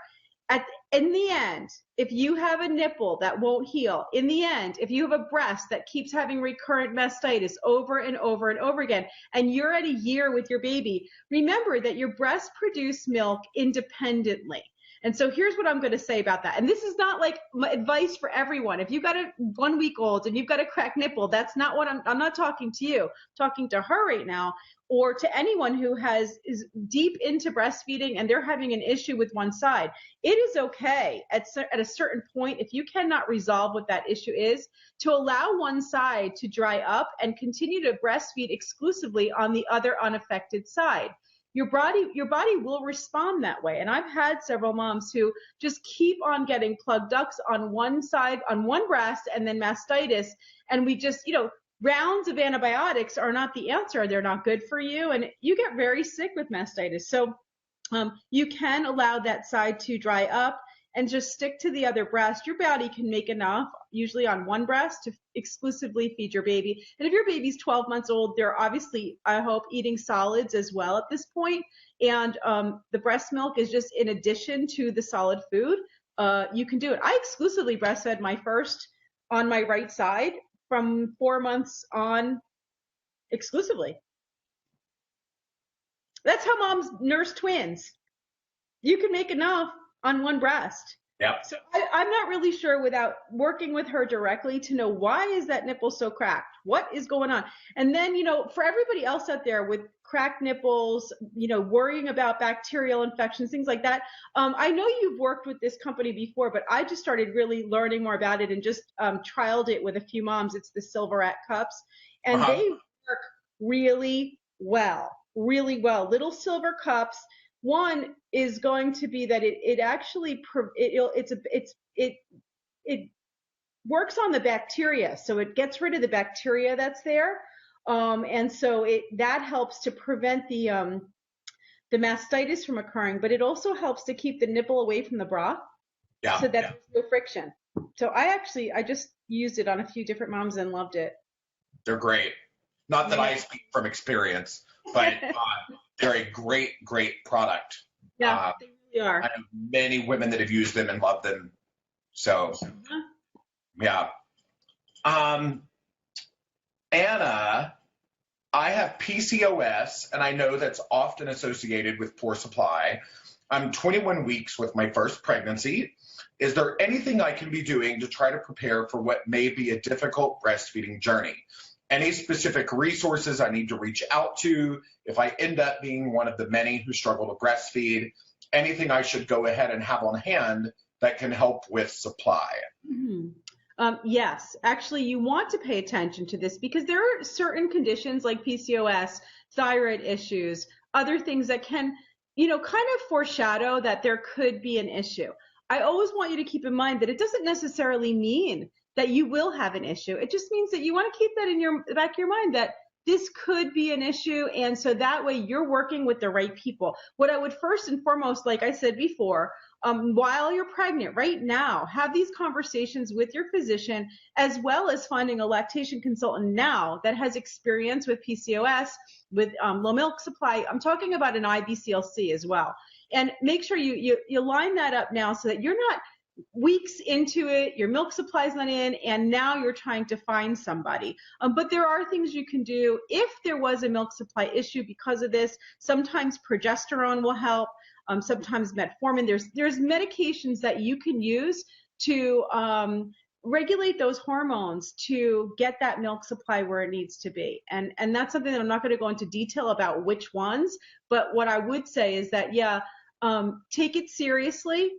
In the end, if you have a nipple that won't heal, in the end, if you have a breast that keeps having recurrent mastitis over and over and over again, and you're at a year with your baby, remember that your breasts produce milk independently. And so here's what I'm going to say about that. And this is not like my advice for everyone. If you've got a 1 week old and you've got a cracked nipple, that's not what I'm not talking to you. I'm talking to her right now, or to anyone who is deep into breastfeeding and they're having an issue with one side. It is okay at a certain point, if you cannot resolve what that issue is, to allow one side to dry up and continue to breastfeed exclusively on the other unaffected side. Your body will respond that way. And I've had several moms who just keep on getting plugged ducts on one side, on one breast, and then mastitis. And we just, rounds of antibiotics are not the answer. They're not good for you. And you get very sick with mastitis. So you can allow that side to dry up and just stick to the other breast. Your body can make enough, usually on one breast, to exclusively feed your baby. And if your baby's 12 months old, they're obviously, I hope, eating solids as well at this point. And the breast milk is just in addition to the solid food. You can do it. I exclusively breastfed my first on my right side from 4 months on, exclusively. That's how moms nurse twins. You can make enough on one breast. Yep. So I'm not really sure, without working with her directly, to know why is that nipple so cracked? What is going on? And then, for everybody else out there with cracked nipples, worrying about bacterial infections, things like that. I know you've worked with this company before, but I just started really learning more about it and just trialed it with a few moms. It's the Silverette cups, and they work really well, really well. Little silver cups. One is going to be that it actually it works on the bacteria, so it gets rid of the bacteria that's there, and so that helps to prevent the mastitis from occurring. But it also helps to keep the nipple away from the bra, so that there's no friction. So I just used it on a few different moms and loved it. They're great. Not that I speak from experience, but they're a great, great product. Yeah, they really are. I have many women that have used them and love them. So, yeah. Anna, I have PCOS, and I know that's often associated with poor supply. I'm 21 weeks with my first pregnancy. Is there anything I can be doing to try to prepare for what may be a difficult breastfeeding journey? Any specific resources I need to reach out to if I end up being one of the many who struggle to breastfeed? Anything I should go ahead and have on hand that can help with supply? Mm-hmm. Yes, actually, you want to pay attention to this because there are certain conditions like PCOS, thyroid issues, other things that can, kind of foreshadow that there could be an issue. I always want you to keep in mind that it doesn't necessarily mean that you will have an issue. It just means that you want to keep that in your back of your mind that this could be an issue. And so that way you're working with the right people. What I would first and foremost, like I said before, while you're pregnant right now, have these conversations with your physician, as well as finding a lactation consultant now that has experience with PCOS, with low milk supply. I'm talking about an IBCLC as well. And make sure you line that up now so that you're not weeks into it, your milk supply's not in, and now you're trying to find somebody. But there are things you can do if there was a milk supply issue because of this. Sometimes progesterone will help. Sometimes metformin. There's medications that you can use to regulate those hormones to get that milk supply where it needs to be. And that's something that I'm not going to go into detail about which ones, but what I would say is that, take it seriously,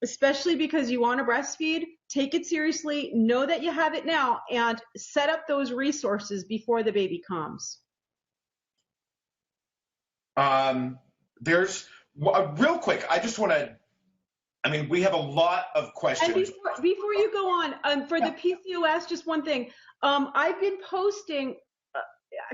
especially because you want to breastfeed. Take it seriously, know that you have it now, and set up those resources before the baby comes. There's real quick, I just want to, we have a lot of questions. And before you go on, for the PCOS, just one thing. I've been posting,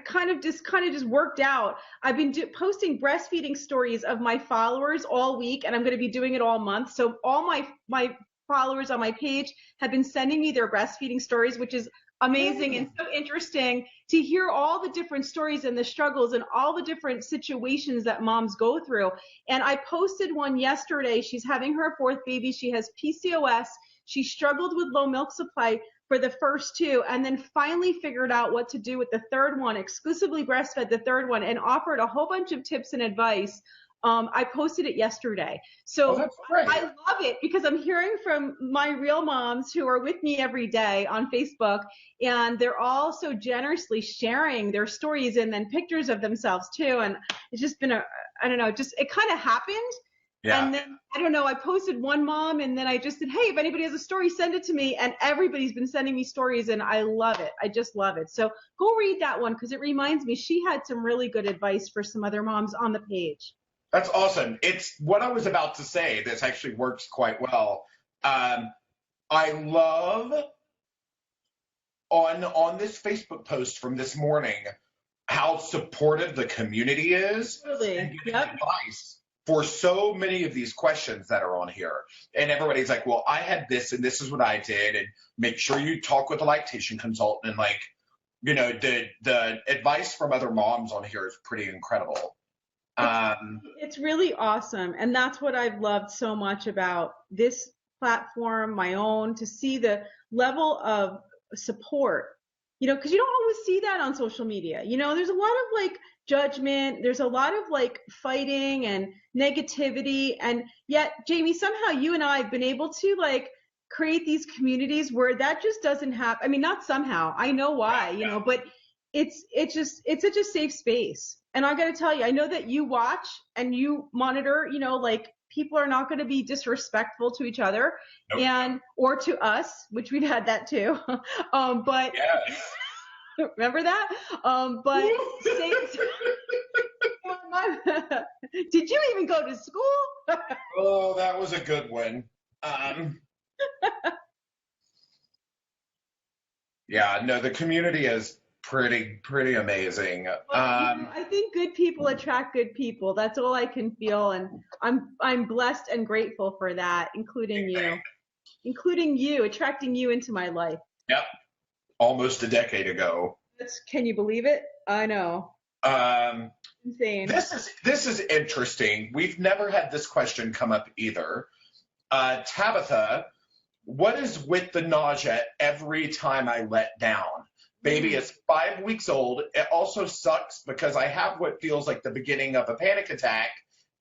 kind of just worked out. I've been posting breastfeeding stories of my followers all week, and I'm going to be doing it all month. So all my followers on my page have been sending me their breastfeeding stories, which is amazing and so interesting to hear all the different stories and the struggles and all the different situations that moms go through. And I posted one yesterday. She's having her fourth baby. She has PCOS. She struggled with low milk supply for the first two, and then finally figured out what to do with the third one, exclusively breastfed the third one, and offered a whole bunch of tips and advice. I posted it yesterday. So that's great. I love it because I'm hearing from my real moms who are with me every day on Facebook, and they're all so generously sharing their stories and then pictures of themselves too. And it's just been it kind of happened. Yeah. And then, I posted one mom, and then I just said, hey, if anybody has a story, send it to me. And everybody's been sending me stories, and I love it. I just love it. So go read that one because it reminds me she had some really good advice for some other moms on the page. That's awesome. It's what I was about to say. This actually works quite well. I love on this Facebook post from this morning how supportive the community is and giving advice for so many of these questions that are on here. And everybody's like, well, I had this and this is what I did. And make sure you talk with a lactation consultant. And the advice from other moms on here is pretty incredible. It's really awesome. And that's what I've loved so much about this platform, my own, to see the level of support, because you don't always see that on social media. There's a lot of judgment. There's a lot of fighting and negativity. And yet, Jamie, somehow you and I have been able to create these communities where that just doesn't happen. Not somehow. I know why, but it's such a safe space. And I got to tell you, I know that you watch and you monitor, people are not going to be disrespectful to each other. Nope. Or to us, which we've had that too. But yes. Remember that? But did you even go to school? Oh, that was a good one. Yeah, no, the community is pretty amazing. Well, I think good people attract good people. That's all I can feel, and I'm blessed and grateful for that, including you, attracting you into my life. Yep, almost a decade ago. Can you believe it? I know. Insane. This is interesting. We've never had this question come up either. Tabitha, what is with the nausea every time I let down? Baby is 5 weeks old. It also sucks because I have what feels like the beginning of a panic attack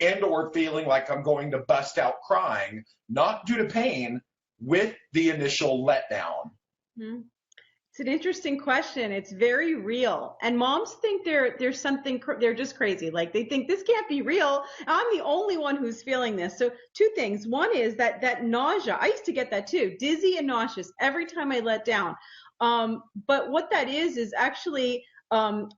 and or feeling like I'm going to bust out crying, not due to pain, with the initial letdown. Mm-hmm. It's an interesting question. It's very real. And moms think there's something, they're just crazy. Like they think this can't be real. I'm the only one who's feeling this. So two things. One is that nausea. I used to get that too. Dizzy and nauseous every time I let down. But what that is actually, not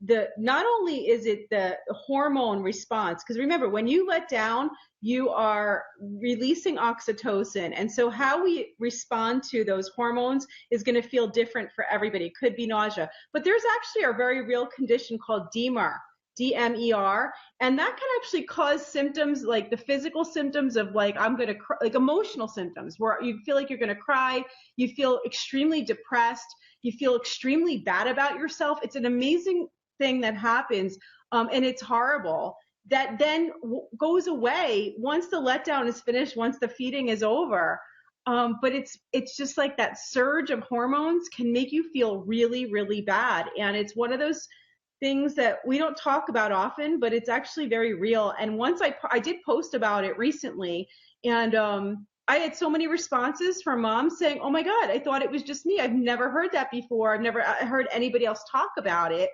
only is it the hormone response, because remember, when you let down, you are releasing oxytocin. And so how we respond to those hormones is going to feel different for everybody. It could be nausea. But there's actually a very real condition called DMER, D-M-E-R, and that can actually cause symptoms like the physical symptoms of like, I'm going to cry, like emotional symptoms where you feel like you're going to cry, you feel extremely depressed, you feel extremely bad about yourself. It's an amazing thing that happens, and it's horrible. That then goes away once the letdown is finished, once the feeding is over. But it's just like that surge of hormones can make you feel really, really bad. And it's one of those things that we don't talk about often, but it's actually very real. And once I did post about it recently, and I had so many responses from moms saying, oh my God, I thought it was just me. I've never heard that before. I've never heard anybody else talk about it.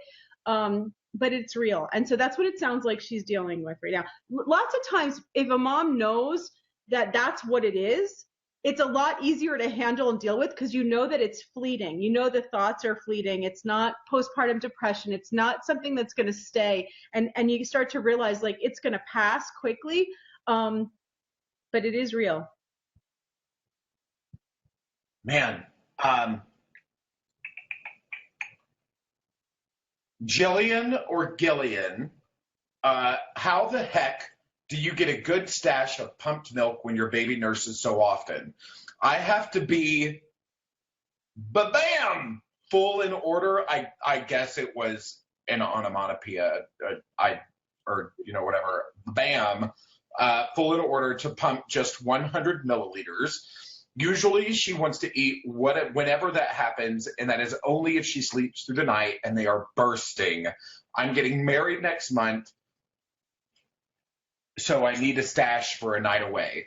But it's real. And so that's what it sounds like she's dealing with right now. Lots of times, if a mom knows that that's what it is, it's a lot easier to handle and deal with because you know that it's fleeting. You know the thoughts are fleeting. It's not postpartum depression. It's not something that's going to stay. And you start to realize like it's going to pass quickly, but it is real. Man, Jillian or Gillian, how the heck do you get a good stash of pumped milk when your baby nurses so often? I have to be, ba-bam, full in order. I guess it was an onomatopoeia, or whatever, bam, full in order to pump just 100 milliliters. Usually she wants to eat whenever that happens, and that is only if she sleeps through the night and they are bursting. I'm getting married next month, so I need a stash for a night away.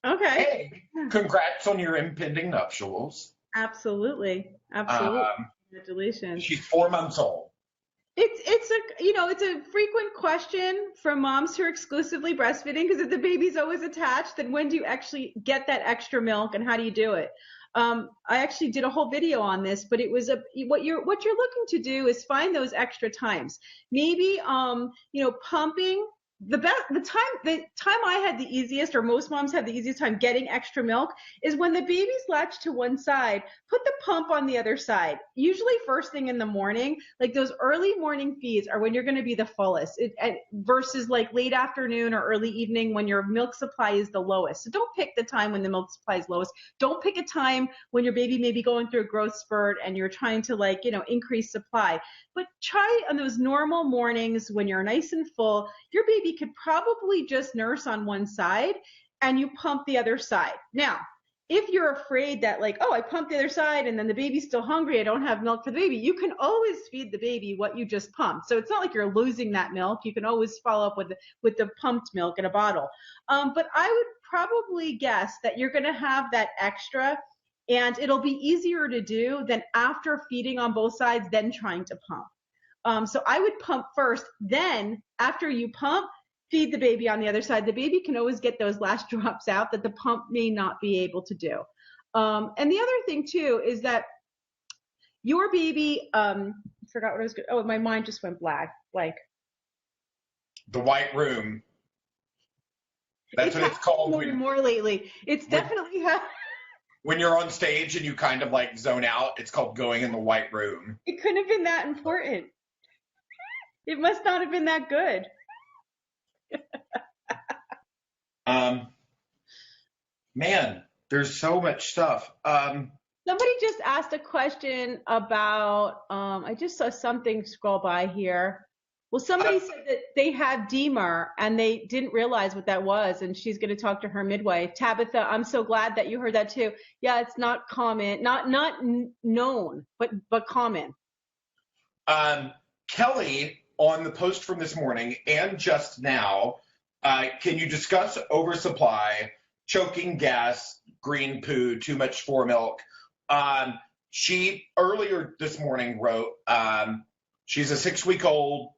Okay. Hey, congrats on your impending nuptials. Absolutely. Congratulations. She's 4 months old. It's a frequent question from moms who are exclusively breastfeeding, because if the baby's always attached, then when do you actually get that extra milk and how do you do it? I actually did a whole video on this, but it was what you're looking to do is find those extra times. Maybe pumping. The time I had the easiest, or most moms have the easiest time getting extra milk, is when the baby's latched to one side, put the pump on the other side. Usually first thing in the morning, like those early morning feeds are when you're going to be the fullest, versus like late afternoon or early evening when your milk supply is the lowest. So don't pick the time when the milk supply is lowest. Don't pick a time when your baby may be going through a growth spurt and you're trying to increase supply. But try on those normal mornings when you're nice and full, your baby could probably just nurse on one side and you pump the other side. Now, if you're afraid that I pumped the other side and then the baby's still hungry, I don't have milk for the baby, you can always feed the baby what you just pumped. So it's not like you're losing that milk. You can always follow up with the pumped milk in a bottle. But I would probably guess that you're going to have that extra, and it'll be easier to do than after feeding on both sides, then trying to pump. So I would pump first, then after you pump, feed the baby on the other side. The baby can always get those last drops out that the pump may not be able to do. And the other thing too is that your baby, I forgot what I was going to, oh, my mind just went blank. The white room. That's what it's called. More lately. It's definitely when you're on stage and you kind of zone out, it's called going in the white room. It couldn't have been that important. It must not have been that good. Man, there's so much stuff. Somebody just asked a question about, I just saw something scroll by here. Well, somebody said that they have DMER and they didn't realize what that was, and she's going to talk to her midwife. Tabitha, I'm so glad that you heard that too. Yeah, it's not common, not known, but common. Kelly, on the post from this morning and just now, can you discuss oversupply, choking gas, green poo, too much fore milk? she earlier this morning wrote, she's a 6-week-old.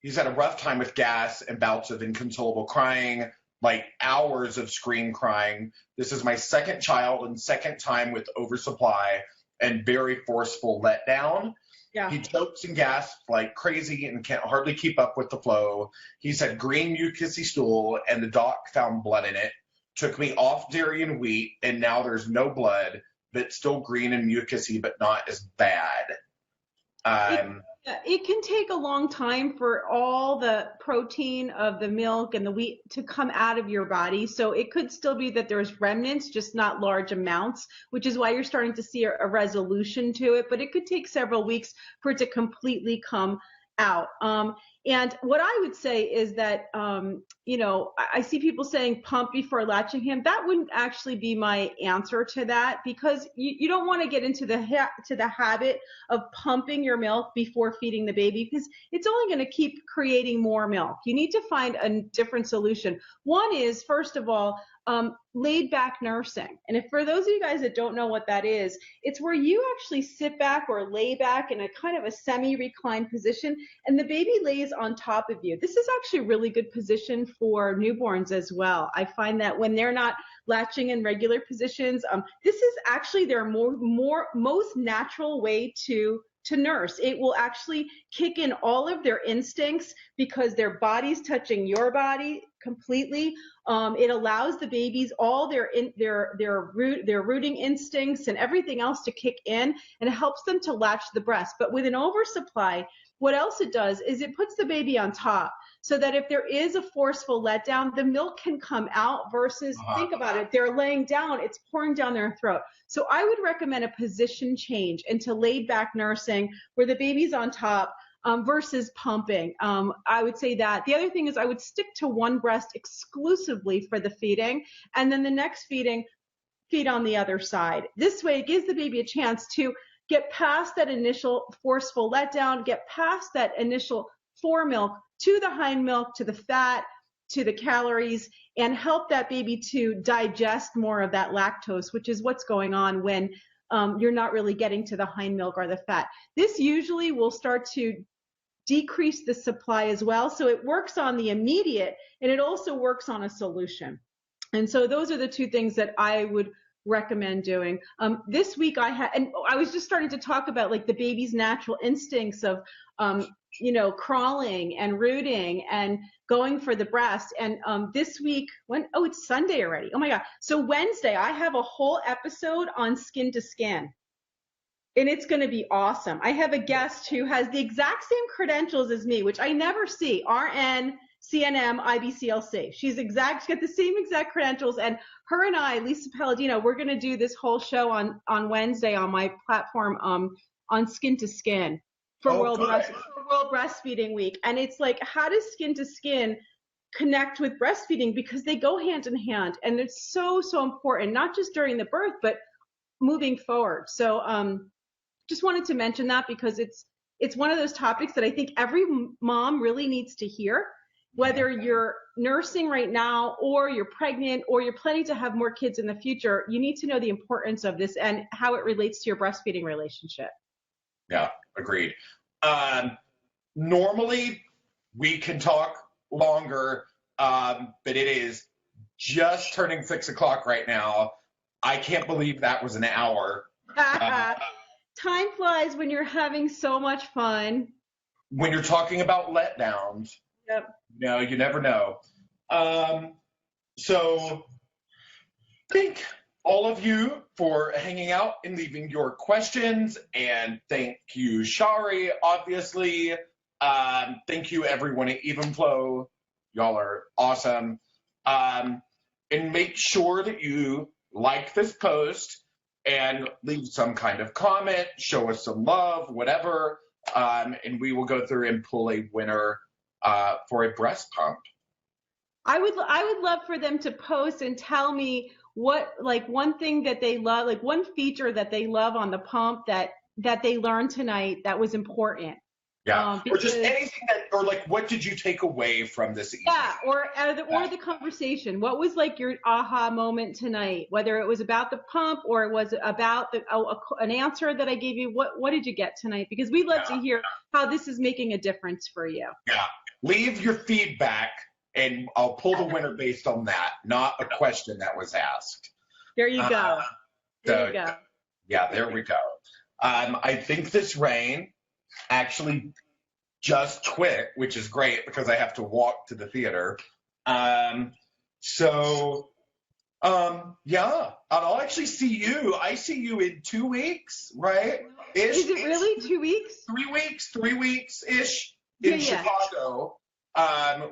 He's had a rough time with gas and bouts of inconsolable crying, like hours of scream crying. This is my second child and second time with oversupply and very forceful letdown. Yeah. He chokes and gasps like crazy and can't hardly keep up with the flow. He's had green mucousy stool and the doc found blood in it. Took me off dairy and wheat, and now there's no blood, but still green and mucousy, but not as bad. It can take a long time for all the protein of the milk and the wheat to come out of your body. So it could still be that there's remnants, just not large amounts, which is why you're starting to see a resolution to it. But it could take several weeks for it to completely come out. And what I would say is that, I see people saying pump before latching him. That wouldn't actually be my answer to that, because you don't want to get into the habit of pumping your milk before feeding the baby, because it's only going to keep creating more milk. You need to find a different solution. One is, first of all, laid back nursing. And if for those of you guys that don't know what that is, it's where you actually sit back or lay back in a kind of a semi-reclined position and the baby lays on top of you. This is actually a really good position for newborns as well. I find that when they're not latching in regular positions, this is actually their most natural way to nurse. It will actually kick in all of their instincts because their body's touching your body completely. It allows the babies all their rooting instincts and everything else to kick in, and it helps them to latch the breast. But with an oversupply, what else it does is it puts the baby on top, so that if there is a forceful letdown, the milk can come out versus, think about it, they're laying down, it's pouring down their throat. So I would recommend a position change into laid back nursing where the baby's on top versus pumping. I would say that. The other thing is I would stick to one breast exclusively for the feeding, and then the next feeding, feed on the other side. This way it gives the baby a chance to get past that initial forceful letdown, get past that initial foremilk to the hind milk, to the fat, to the calories, and help that baby to digest more of that lactose, which is what's going on when you're not really getting to the hind milk or the fat. This usually will start to decrease the supply as well. So it works on the immediate, and it also works on a solution. And so those are the two things that I would recommend doing. This week and I was just starting to talk about like the baby's natural instincts of, crawling and rooting and going for the breast. And this week, it's Sunday already. Oh my God. So Wednesday, I have a whole episode on skin to skin. And it's going to be awesome. I have a guest who has the exact same credentials as me, which I never see. RN, CNM, IBCLC. She's got the same exact credentials. And her and I, Lisa Palladino, we're going to do this whole show on Wednesday on my platform on skin to skin for World Breastfeeding Week. And it's like, how does skin to skin connect with breastfeeding? Because they go hand in hand. And it's so, so important, not just during the birth, but moving forward. So just wanted to mention that because it's one of those topics that I think every mom really needs to hear. Whether you're nursing right now or you're pregnant or you're planning to have more kids in the future, you need to know the importance of this and how it relates to your breastfeeding relationship. Yeah, agreed. Normally, we can talk longer, but it is just turning 6 o'clock right now. I can't believe that was an hour. Time flies when you're having so much fun. When you're talking about letdowns. Yep. No, you never know. So thank all of you for hanging out and leaving your questions. And thank you, Shari, obviously. Thank you, everyone at Evenflo. Y'all are awesome. And make sure that you like this post and leave some kind of comment, show us some love, whatever. And we will go through and pull a winner for a breast pump. I would love for them to post and tell me what, like, one thing that they love, like one feature that they love on the pump that they learned tonight that was important. Yeah. Or just Because anything or like, what did you take away from this evening? yeah, or the conversation. What was like your aha moment tonight? Whether it was about the pump or it was about an answer that I gave you. What did you get tonight? Because we'd love to hear how this is making a difference for you. Yeah. Leave your feedback, and I'll pull the winner based on that, not a question that was asked. There you go. There you go. Yeah, there we go. I think this rain actually just quit, which is great because I have to walk to the theater. Yeah, I'll actually see you. I see you in 2 weeks, right? Is it really 2 weeks? 3 weeks-ish in Chicago.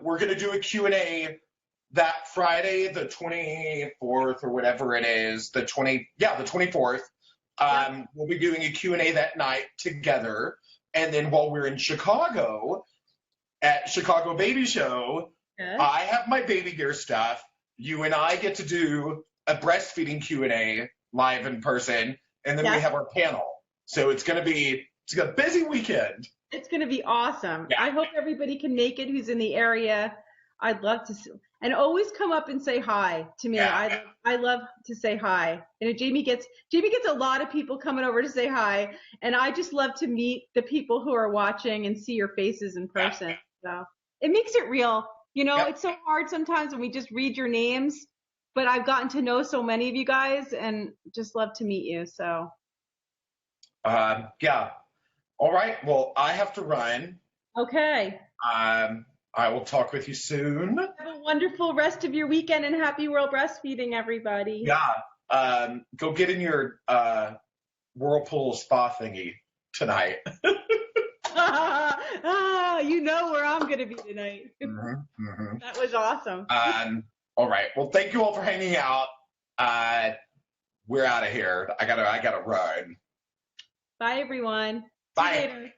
We're going to do a Q&A that Friday, the 24th or whatever it is, the 24th. We'll be doing a Q&A that night together. And then while we're in Chicago, at Chicago Baby Show, I have my baby gear stuff. You and I get to do a breastfeeding Q&A live in person, and then we have our panel. So it's a busy weekend. It's going to be awesome. Yeah. I hope everybody can make it who's in the area. I'd love to see. And always come up and say hi to me. Yeah. I love to say hi. And Jamie gets a lot of people coming over to say hi. And I just love to meet the people who are watching and see your faces in person. Yeah. So it makes it real. You know, It's so hard sometimes when we just read your names. But I've gotten to know so many of you guys and just love to meet you. So. Yeah. All right. Well, I have to run. Okay. I will talk with you soon. Have a wonderful rest of your weekend and happy World Breastfeeding, everybody. Yeah. Go get in your whirlpool spa thingy tonight. You know where I'm going to be tonight. Mm-hmm. That was awesome. All right. Well, thank you all for hanging out. We're out of here. I gotta run. Bye, everyone. Bye. See you later.